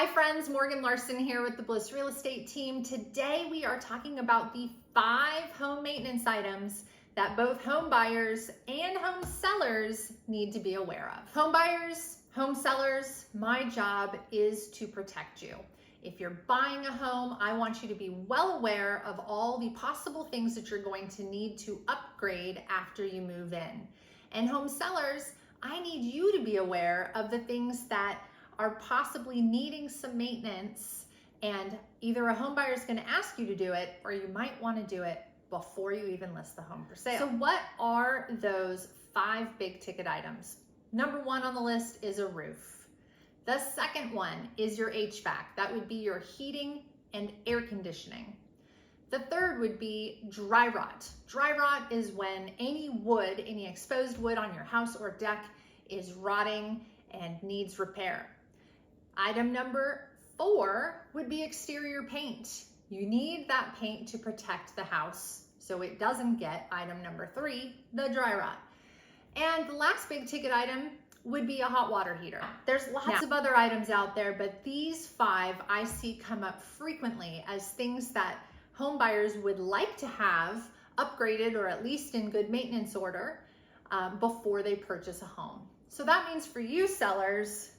Hi friends, Morgan Larson here with the Bliss Real Estate team. Today we are talking about the 5 home maintenance items that both home buyers and home sellers need to be aware of. Home buyers, home sellers, my job is to protect you. If you're buying a home, I want you to be well aware of all the possible things that you're going to need to upgrade after you move in. And home sellers, I need you to be aware of the things that are possibly needing some maintenance, and either a home buyer is going to ask you to do it or you might want to do it before you even list the home for sale. So what are those 5 big ticket items? Number 1 on the list is a roof. The second one is your HVAC. That would be your heating and air conditioning. The third would be dry rot. Dry rot is when any wood, any exposed wood on your house or deck is rotting and needs repair. Item number 4 would be exterior paint. You need that paint to protect the house so it doesn't get item number 3, the dry rot. And the last big ticket item would be a hot water heater. There's lots of other items out there, but these 5 I see come up frequently as things that home buyers would like to have upgraded or at least in good maintenance order before they purchase a home. So that means for you sellers,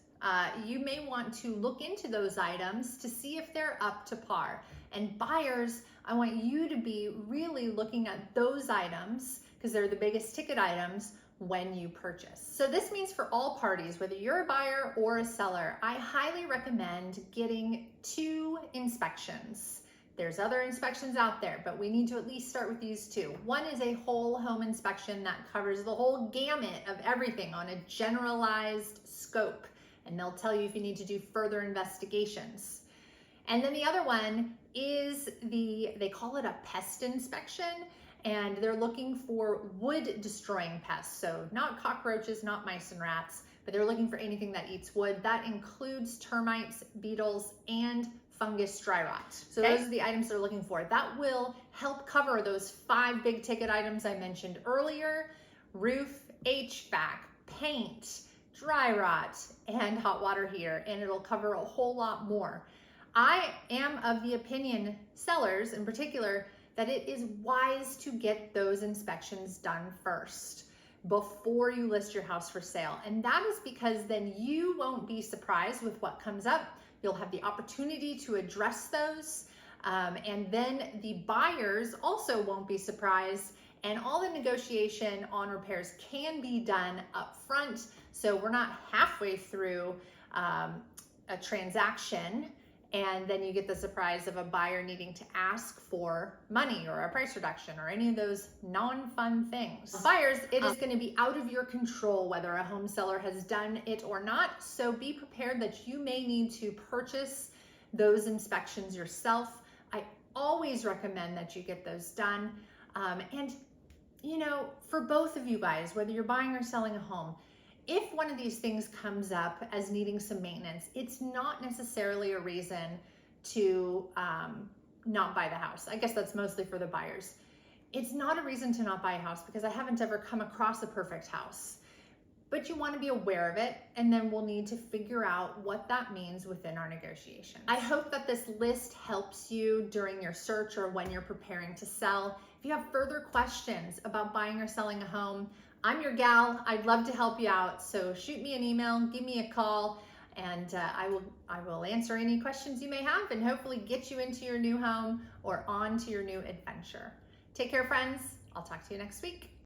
you may want to look into those items to see if they're up to par. And buyers, I want you to be really looking at those items because they're the biggest ticket items when you purchase. So this means for all parties, whether you're a buyer or a seller, I highly recommend getting 2 inspections. There's other inspections out there, but we need to at least start with these 2. One is a whole home inspection that covers the whole gamut of everything on a generalized scope. And they'll tell you if you need to do further investigations. And then the other one is they call it a pest inspection, and they're looking for wood destroying pests. So not cockroaches, not mice and rats, but they're looking for anything that eats wood. That includes termites, beetles, and fungus dry rot. So those are the items they're looking for. That will help cover those 5 big ticket items I mentioned earlier: roof, HVAC, paint, dry rot, and hot water heater, and it'll cover a whole lot more. I am of the opinion, sellers in particular, that it is wise to get those inspections done first before you list your house for sale. And that is because then you won't be surprised with what comes up. You'll have the opportunity to address those, and then the buyers also won't be surprised, and all the negotiation on repairs can be done up front, so we're not halfway through a transaction and then you get the surprise of a buyer needing to ask for money or a price reduction or any of those non-fun things. Buyers, it is going to be out of your control whether a home seller has done it or not, so be prepared that you may need to purchase those inspections yourself. I always recommend that you get those done. And you know, for both of you guys, whether you're buying or selling a home, if one of these things comes up as needing some maintenance, it's not necessarily a reason to not buy the house. I guess that's mostly for the buyers. It's not a reason to not buy a house because I haven't ever come across a perfect house. But you want to be aware of it, and then we'll need to figure out what that means within our negotiations. I hope that this list helps you during your search or when you're preparing to sell. If you have further questions about buying or selling a home, I'm your gal. I'd love to help you out. So shoot me an email, give me a call, and I will answer any questions you may have and hopefully get you into your new home or on to your new adventure. Take care, friends. I'll talk to you next week.